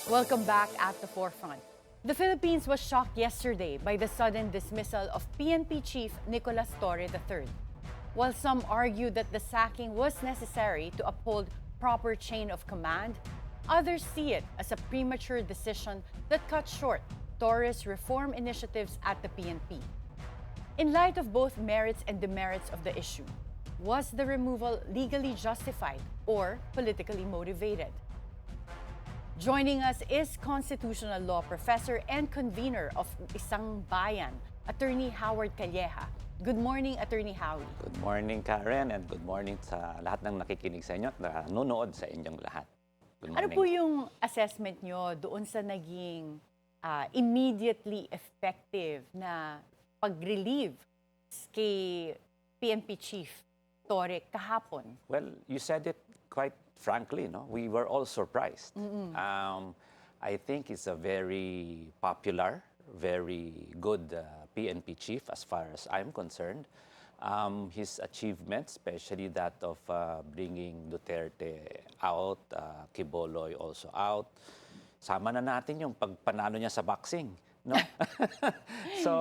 Welcome back at the forefront. The Philippines was shocked yesterday by the sudden dismissal of PNP Chief Nicolas Torre III. While some argue that the sacking was necessary to uphold proper chain of command, others see it as a premature decision that cut short Torre's reform initiatives at the PNP. In light of both merits and demerits of the issue, was the removal legally justified or politically motivated? Joining us is constitutional law professor and convener of Isang Bayan, Attorney Howard Calleja. Good morning, Attorney Howie. Good morning, Karen, and good morning sa lahat ng nakikinig sa inyo at nanonood sa inyong lahat. Good morning. Ano po yung assessment nyo doon sa naging immediately effective na pag-relieve kay PNP Chief Torre kahapon? Well, you said it quite frankly, no? We were all surprised. I think it's a very popular, very good PNP chief as far as I'm concerned. His achievements, especially that of bringing Duterte out, Quiboloy also out. Sama na natin yung pagpanalo niya sa boxing. No? So,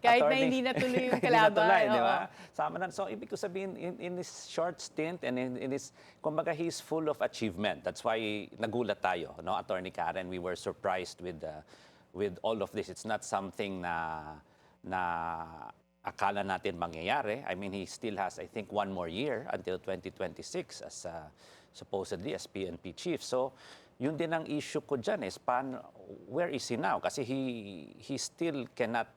kahit na hindi natuloy yung kalaban. Di ba? Sama na. So, ibig ko sabihin, in his short stint and in his, kumbaga, he's full of achievement. That's why nagulat tayo, no? Attorney Karen, we were surprised with all of this. It's not something na akala natin mangyayari. I mean, he still has, I think, one more year until 2026 as supposedly as PNP chief. So, yun din ang issue ko dyan is where is he now? Kasi he still cannot,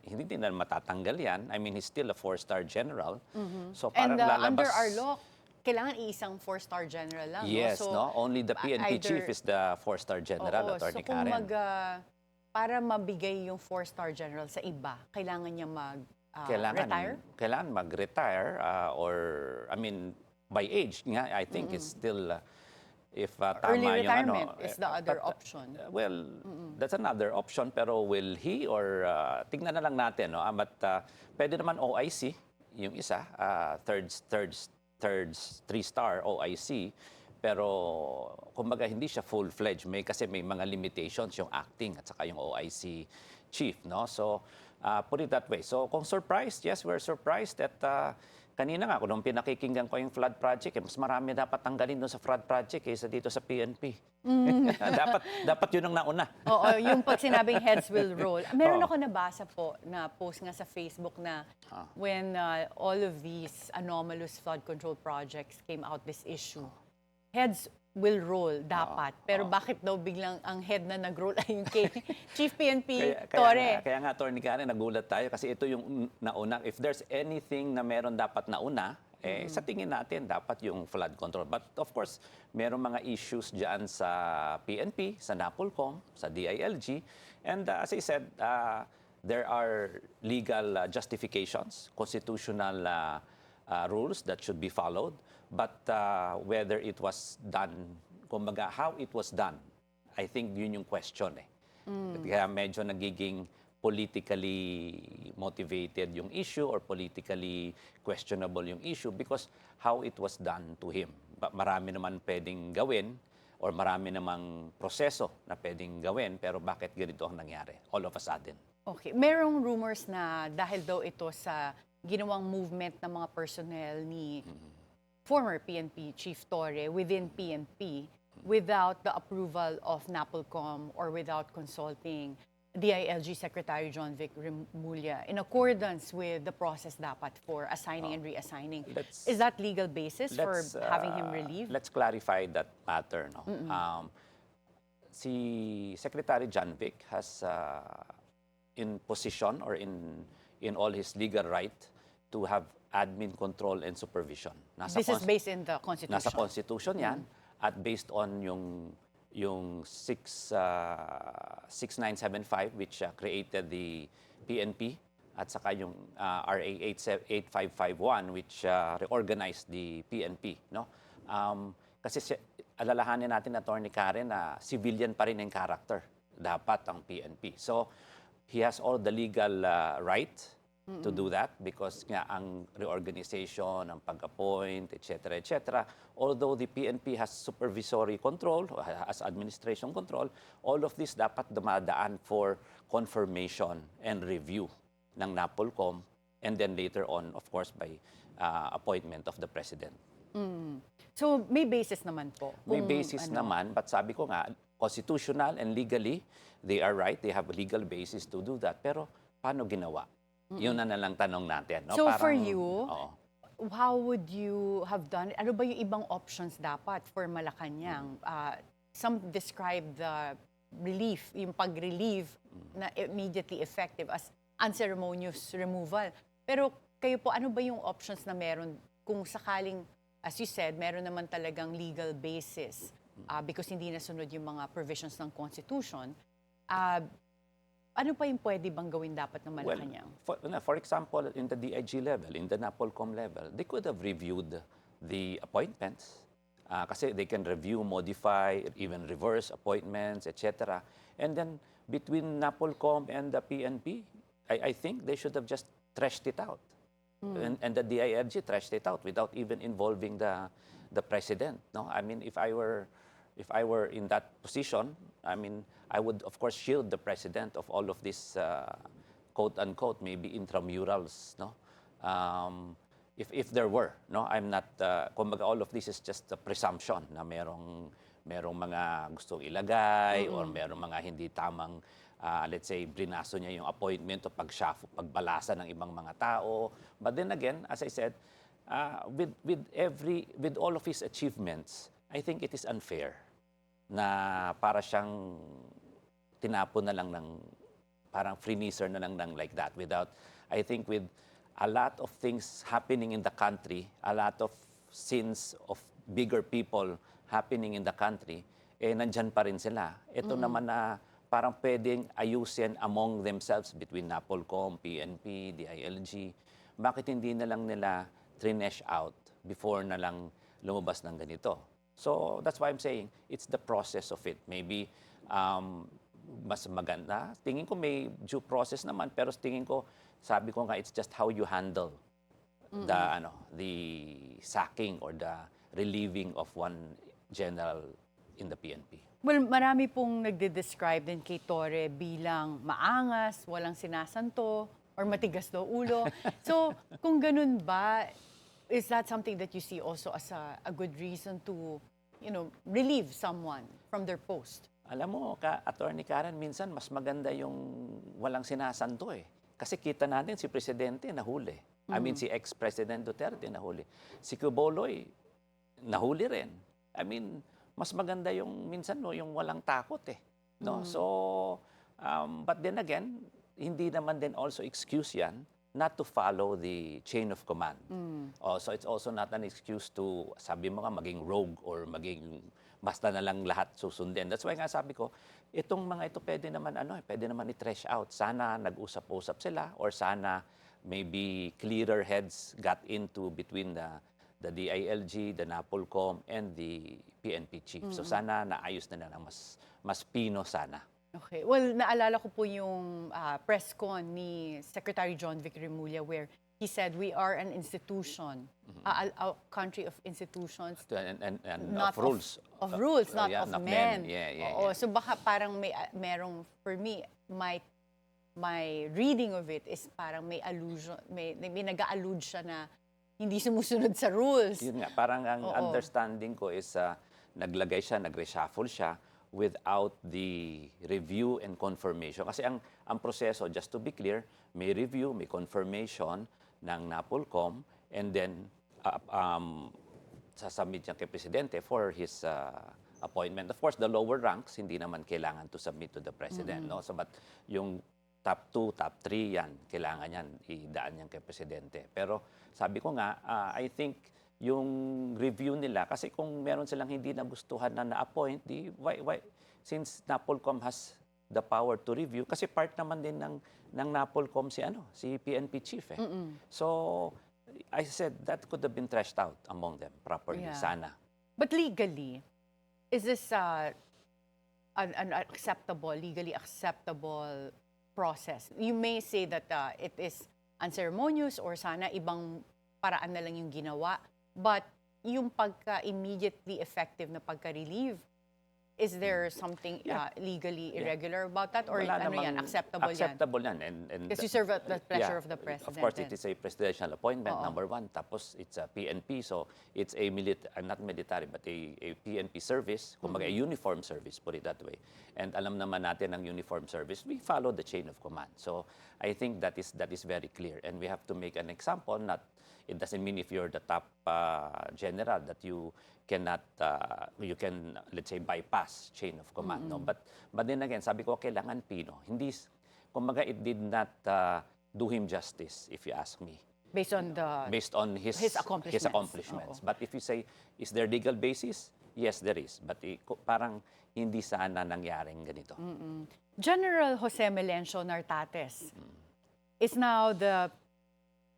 hindi din na matatanggal yan. I mean, he's still a 4-star general. So And parang lalabas. under our law, kailangan isang 4-star general lang. Yes, no? So, no? Only the PNP chief is the 4-star general, Attorney Karen. So kung para mabigay yung 4-star general sa iba, kailangan niya retire? Kailangan mag-retire or, I mean, by age nga, I think it's still... if tama early yung retirement is the other option. Well, that's another option, pero will he or tignan na lang natin, no? But pwede naman OIC, yung isa, 3-star OIC, pero kumbaga hindi siya full-fledged, kasi may mga limitations yung acting at saka yung OIC chief, no? So put it that way. So kung surprised, yes, we're surprised that kanina nga, kung pinakikinggan ko yung flood project, mas marami dapat tanggalin doon sa flood project kaysa dito sa PNP. dapat yun ang nauna. Oo, yung pag sinabing heads will roll. Meron ako nabasa po na post nga sa Facebook na when all of these anomalous flood control projects came out this issue, heads will roll dapat. Pero bakit daw biglang ang head na nag-roll ay yung kay Chief PNP Torre? Kaya nga, Attorney Karen, nagulat tayo kasi ito yung nauna. If there's anything na meron dapat nauna, sa tingin natin dapat yung flood control. But of course, meron mga issues dyan sa PNP, sa NAPOLCOM, sa DILG. And as I said, there are legal justifications, constitutional rules that should be followed. But whether it was done, kumbaga, how it was done, I think yun yung question eh. Kaya medyo nagiging politically motivated yung issue or politically questionable yung issue because how it was done to him. Marami naman pwedeng gawin or marami namang proseso na pwedeng gawin, pero bakit ganito ang nangyari all of a sudden? Okay. Merong rumors na dahil daw ito sa ginawang movement ng mga personnel ni former PNP Chief Torre within PNP without the approval of NAPOLCOM or without consulting DILG Secretary John Vic Remulla in accordance with the process dapat for assigning and reassigning. Is that legal basis for having him relieved? Let's clarify that matter. No? Si Secretary John Vic has in position or in all his legal right to have admin control and supervision. This is based in the Constitution? Nasa Constitution yan at based on yung 6975 which created the PNP at saka yung RA 8551 which reorganized the PNP. No? Kasi alalahanin natin, Attorney Karen, na civilian pa rin yung character dapat ang PNP. So he has all the legal right to do that because nga ang reorganization, ang pag-appoint, etc., although the PNP has supervisory control, has administration control, all of this dapat dumadaan for confirmation and review ng NAPOLCOM and then later on, of course, by appointment of the President. So may basis naman po. May kung basis naman, but sabi ko nga, constitutional and legally, they are right, they have a legal basis to do that. Pero paano ginawa? Yun na lang tanong natin. No? So for Parang, you, oo. how would you have done it? Ano ba yung ibang options dapat for Malacanang? Some describe the relief, yung pag-relieve na immediately effective as unceremonious removal. Pero kayo po, ano ba yung options na meron kung sakaling, as you said, meron naman talagang legal basis because hindi nasunod yung mga provisions ng Constitution? Ano pa yung pwede bang gawin dapat ng Malacanang? For example, in the DIG level, in the NAPOLCOM level, they could have reviewed the appointments kasi they can review, modify, even reverse appointments, etc. And then between NAPOLCOM and the PNP, I think they should have just threshed it out. And the DILG threshed it out without even involving the president. No, I mean, if I were in that position, I mean, I would of course shield the president of all of these quote unquote maybe intramurals. No, if there were, no, I'm not. Kumbaga, all of this is just a presumption na merong mga gustong ilagay or merong mga hindi tamang. Let's say, brinaso niya yung appointment o pagbalasa ng ibang mga tao. But then again, as I said, with all of his achievements, I think it is unfair na para siyang tinapon na lang ng parang freezer na lang ng like that without, I think with a lot of things happening in the country, a lot of sins of bigger people happening in the country, nandyan pa rin sila. Ito naman na parang pwedeng ayusin among themselves between NAPOLCOM, PNP, DILG. Bakit hindi na lang nila trinesh out before na lang lumabas ng ganito? So that's why I'm saying it's the process of it. Maybe mas maganda. Tingin ko may due process naman, pero tingin ko, sabi ko nga, it's just how you handle the sacking or the relieving of one general in the PNP. Well, marami pong nagde-describe din kay Torre bilang maangas, walang sinasanto, or matigas daw ulo. So, kung ganun ba, is that something that you see also as a good reason to, relieve someone from their post? Alam mo, Attorney Karen, minsan mas maganda yung walang sinasanto eh. Kasi kita natin si Presidente nahuli. I mean, si ex-President Duterte nahuli. Si Quiboloy, nahuli rin. I mean, mas maganda yung minsan yung walang takot eh. No? So, but then again, hindi naman din also excuse yan not to follow the chain of command. So it's also not an excuse to, sabi mo nga, maging rogue or maging basta na lang lahat susundin. That's why nga sabi ko, itong mga ito pwede naman i-trash out. Sana nag-usap-usap sila or sana maybe clearer heads got into between the DILG, the NAPOLCOM, and the PNP chief. So sana naayos na lang mas pino sana. Okay. Well, naalala ko po yung press con ni Secretary John Vic Remulla where he said we are an institution, a country of institutions. And not of rules. Of rules, not yeah, of not men. Yeah. So baka parang merong, for me, my reading of it is parang may allusion, may nag-allude siya na hindi sumusunod sa rules. Yun nga, parang ang understanding ko is naglagay siya, nag-reshuffle siya without the review and confirmation. Kasi ang proseso, just to be clear, may review, may confirmation ng NAPOLCOM, and then sasubmit niya kay Presidente for his appointment. Of course, the lower ranks, hindi naman kailangan to submit to the President. No? So, but yung top 2, top 3, yan, kailangan yan, idaan yan kay Presidente. Pero sabi ko nga, I think yung review nila, kasi kung meron silang hindi nagustuhan na na-appoint, why, since NAPOLCOM has the power to review, kasi part naman din ng NAPOLCOM si PNP chief eh. So, I said that could have been trashed out among them properly, sana. But legally, is this an legally acceptable process? You may say that it is unceremonious or sana ibang paraan na lang yung ginawa. But yung pagka-immediately effective na pagka-relieve, is there something legally irregular about that? Or Wala ano yan, namang- acceptable yan? Acceptable yan. And Because you serve at the pleasure yeah, of the president. Of course, it is a presidential appointment, Oo. number one. Tapos, it's a PNP. So, it's a not military, but a PNP service. Kumbaga, a uniform service, put it that way. And alam naman natin ang uniform service, we follow the chain of command. So, I think that is very clear. And we have to make an example. It doesn't mean if you're the top general that you cannot, you can, let's say, bypass chain of command. No? But then again, sabi ko, kailangan Pino. Hindi, kumbaga, it did not do him justice, if you ask me. Based on His accomplishments. accomplishments. Oo. But if you say, is there legal basis? Yes, there is. But parang hindi sana nangyaring ganito. General Jose Melencio Nartates is now the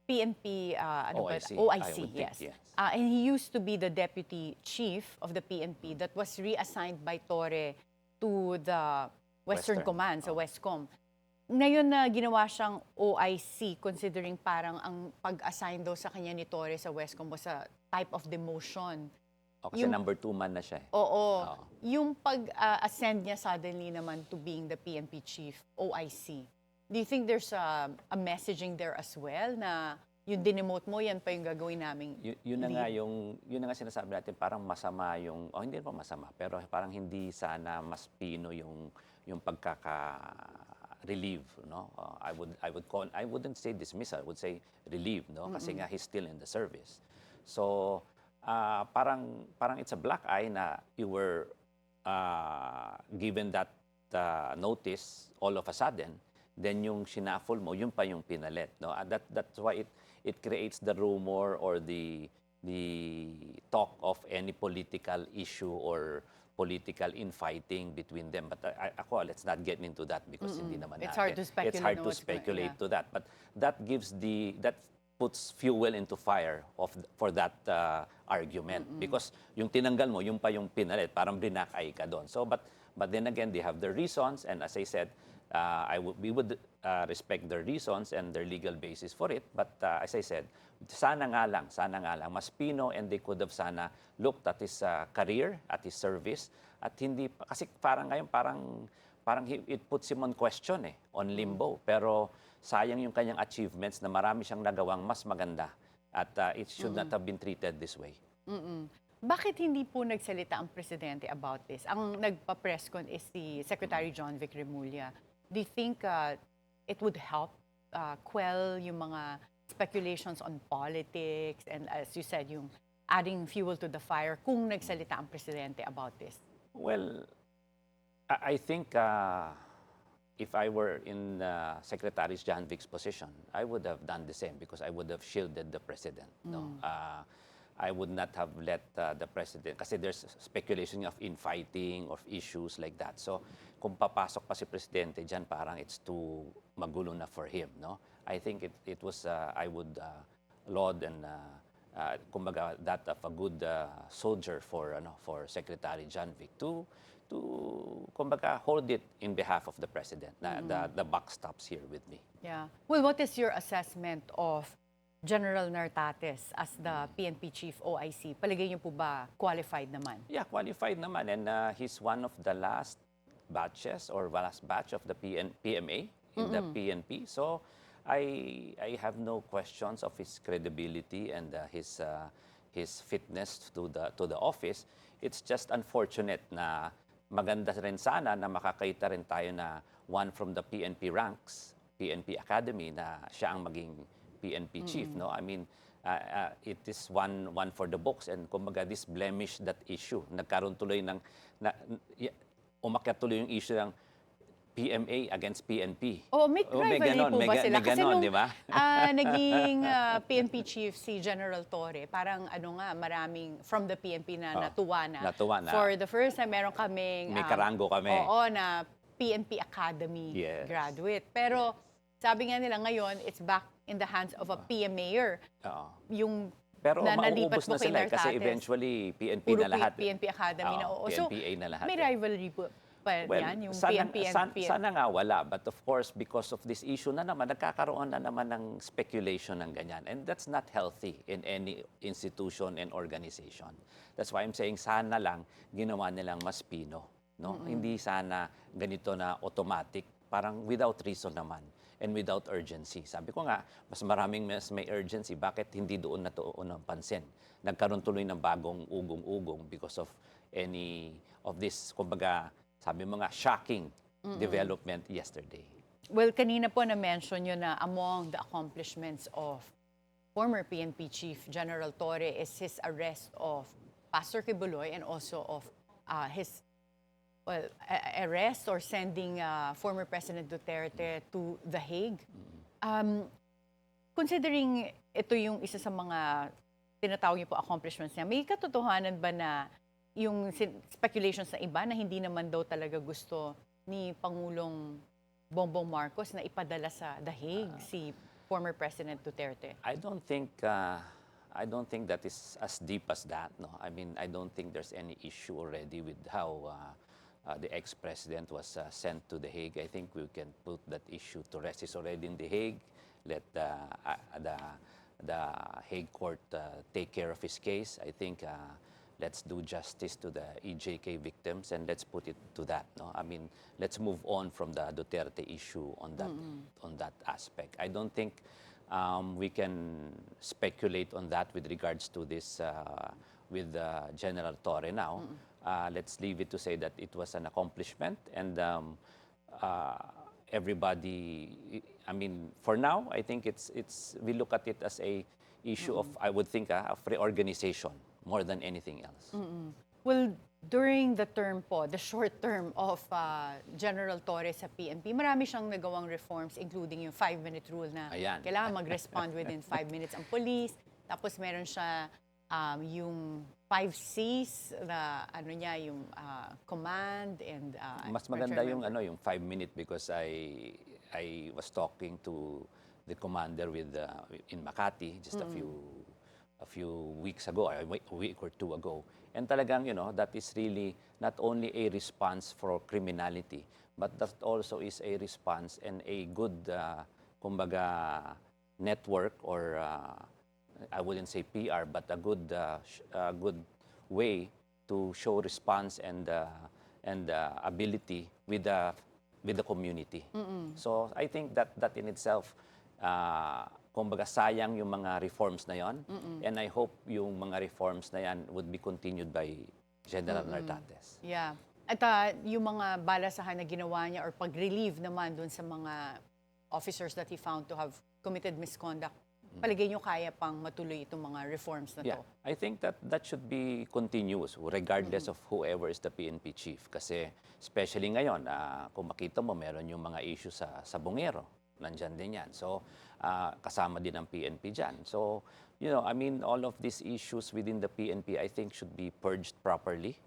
PNP OIC, I OIC, would think, yes. yes. And he used to be the deputy chief of the PNP that was reassigned by Torre to the Western Western, Command, sa Westcom. Ngayon na ginawa siyang OIC, considering parang ang pag-assign daw sa kanya ni Torre sa Westcom was a type of demotion. O, kasi Yung- number 2 man na siya. Oo. Yung pag-ascend niya suddenly naman to being the PNP chief, OIC, do you think there's a messaging there as well na yung dinemote mo, yan pa yung gagawin namin? Yun na nga yun na nga sinasabi natin, parang masama yung, hindi pa masama, pero parang hindi sana mas Pino yung pagkaka-relieve, no? I wouldn't say dismissal, I would say relieve, no? Kasi nga he's still in the service. So, parang it's a black eye na you were given that notice all of a sudden, then yung sinaffle mo, yun pa yung pinalit, no? That's why it creates the rumor or the talk of any political issue or political infighting between them. But let's not get into that because hindi naman It's natin. hard to speculate It's hard on to what's going- speculate yeah. to that. But that puts fuel into fire for that argument. Because yung tinanggal mo, yung pa yung pinalit, parang binakay ka doon. So, but then again, they have their reasons. And as I said, we would respect their reasons and their legal basis for it. But as I said, sana nga lang, mas Pino, and they could have sana looked at his career, at his service, at hindi, kasi parang ngayon, it puts him on question, on limbo. Pero sayang yung kanyang achievements na marami siyang nagawang mas maganda. At it should not have been treated this way. Bakit hindi po nagsalita ang presidente about this? Ang nagpa-press con is si Secretary John Vic Remulla. Do you think it would help quell yung mga speculations on politics and, as you said, yung adding fuel to the fire kung nagsalita ang presidente about this? Well, I think if I were in Secretary John Vic's position, I would have done the same because I would have shielded the president. No? I would not have let the president, kasi there's speculation of infighting, of issues like that. So, kung papasok pa si presidente dyan, parang it's too magulo na for him. No? I think it was, I would laud and kumbaga that of a good soldier for Secretary John Vic to kumbaga hold it in behalf of the president. The buck stops here with me. Yeah. Well, what is your assessment of General Nartates as the PNP chief OIC? Palagay niyo po ba qualified naman? Yeah, qualified naman, and he's one of the last batches or last batch of the PMA in the PNP. So I have no questions of his credibility and his fitness to the office. It's just unfortunate na maganda rin sana na makakaita rin tayo na one from the PNP ranks, PNP Academy, na siya ang maging PNP chief. No, I mean, it is one for the books, and kumbaga this blemish that issue, nagkaroon tuloy umakyat tuloy yung issue ng PMA against PNP. May rivalry po ba sila? May ganon, di ba? Naging PNP chief si General Torre, parang maraming from the PNP na natuwa na. Natuwa na. For the first time, meron kaming... May karango kami. Oo, na PNP Academy graduate. Pero sabi nga nila ngayon, it's back in the hands of a PMAer. Oo. Yung Pero nalipat mauubos po na kay sila kasi Nartates. eventually PNP Puro na lahat. PNP Academy na. Oo. So, PNPA na lahat. may rivalry po pa yan, yung PNP, sana nga wala. But of course, because of this issue na naman, nagkakaroon na naman ng speculation ng ganyan. And that's not healthy in any institution and organization. That's why I'm saying sana lang ginawa nilang mas pino. No? Hindi sana ganito na automatic, parang without reason naman and without urgency. Sabi ko nga, mas may urgency. Bakit hindi doon na tuon ang pansin? Nagkaroon tuloy ng bagong ugong-ugong because of any of this, kumbaga, sabi mo nga, shocking development yesterday. Well, kanina po na-mention nyo na among the accomplishments of former PNP Chief General Torre is his arrest of Pastor Kibuloy and also of his arrest or sending former President Duterte to The Hague. Considering ito yung isa sa mga tinatawag niyo po accomplishments niya, may katotohanan ba na yung speculations na iba na hindi naman daw talaga gusto ni Pangulong Bongbong Marcos na ipadala sa The Hague si former President Duterte? I don't think that is as deep as that. No, I mean, I don't think there's any issue already with how the ex-president was sent to The Hague. I think we can put that issue to rest. He's already in The Hague. Let the Hague court take care of his case. I think let's do justice to the EJK victims and let's put it to that. No, I mean, let's move on from the Duterte issue on that aspect. I don't think we can speculate on that with regards to this with General Torre now. Let's leave it to say that it was an accomplishment and everybody, I mean, for now, I think we look at it as a issue of, I would think, of reorganization more than anything else. Well, during the term po, the short term of General Torre sa PNP, marami siyang nagawang reforms including yung 5-minute rule na Ayan. kailangan mag-respond within 5 minutes ang police. Tapos meron siya yung 5 C's na ano niya yung command and Mas maganda yung 5-minute because I was talking to the commander in Makati just a few weeks ago, a week or two ago. And talagang, that is really not only a response for criminality, but that also is a response and a good, kumbaga, network or I wouldn't say PR, but a good way to show response and ability with the community. So I think that in itself, kumbaga sayang yung mga reforms na yon, and I hope yung mga reforms na yan would be continued by General Nartates. Yeah. At yung mga balasahan na ginawa niya or pag-relieve naman dun sa mga officers that he found to have committed misconduct, palagay niyo kaya pang matuloy itong mga reforms na to? Yeah, I think that should be continuous regardless of whoever is the PNP chief. Kasi especially ngayon, kung makita mo, meron yung mga issue sa Bungero. Nandyan din yan. So, kasama din ang PNP dyan. So, I mean, all of these issues within the PNP, I think should be purged properly.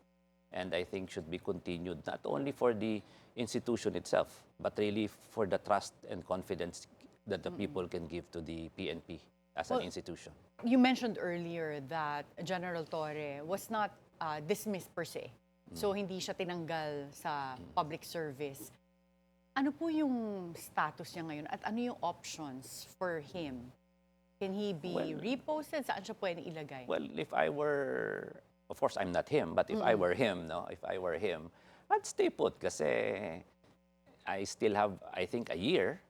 And I think should be continued, not only for the institution itself, but really for the trust and confidence that the people can give to the PNP as an institution. You mentioned earlier that General Torre was not dismissed per se. So, hindi siya tinanggal sa public service. Ano po yung status niya ngayon at ano yung options for him? Can he be reposted? Saan siya pwede ilagay? Well, if I were, of course, I'm not him, but if I were him, I'd stay put kasi I still have, I think, a year.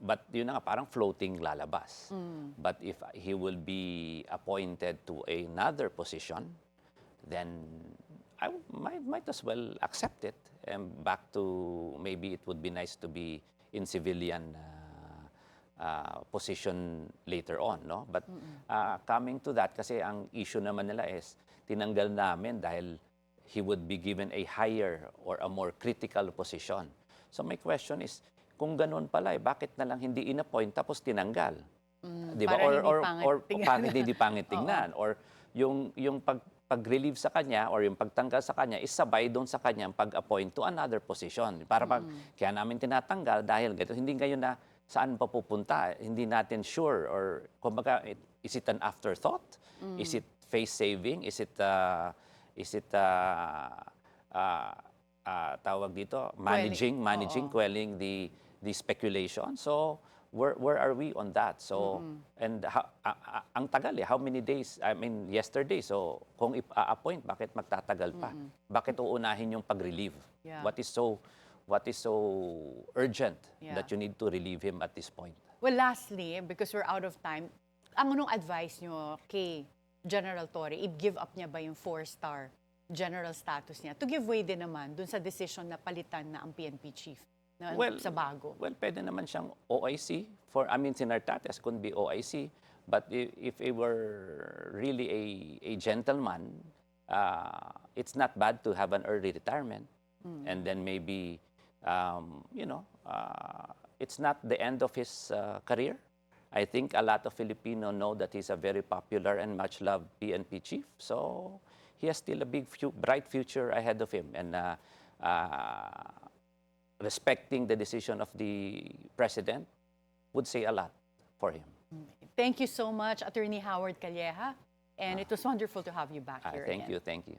But yun na nga, parang floating lalabas. But if he will be appointed to another position, then I might as well accept it. And back to, maybe it would be nice to be in civilian position later on, no? But coming to that, kasi ang issue naman nila is, tinanggal namin dahil he would be given a higher or a more critical position. So my question is, kung ganun pala, bakit na lang hindi in-appoint tapos tinanggal? Di ba? Or hindi pangit tingnan. Or yung pag-relieve sa kanya or yung pagtanggal sa kanya is sabay doon sa kanyang pag-appoint to another position. Para kaya namin tinatanggal dahil hindi ngayon na saan pa pupunta, hindi natin sure, or kumbaga, is it an afterthought? Is it face saving? Is it tawag dito, Oo. quelling the speculation. So, where are we on that? So, and ang tagal how many days? I mean, yesterday. So, kung i-appoint, bakit magtatagal pa? Bakit uunahin yung pag-relieve? Yeah. What is so urgent Yeah. that you need to relieve him at this point? Well, lastly, because we're out of time, anong advice nyo kay General Torre? I-give up niya ba yung 4-star general status niya? To give way din naman dun sa decision na palitan na ang PNP chief sa bago. Well, pwede naman siyang OIC. Si Nartates could be OIC. But if he were really a gentleman, it's not bad to have an early retirement. And then maybe, it's not the end of his career. I think a lot of Filipino know that he's a very popular and much-loved PNP chief. So he has still a bright future ahead of him. And respecting the decision of the president would say a lot for him. Thank you so much, Attorney Howard Calleja. And it was wonderful to have you back here Thank again. you.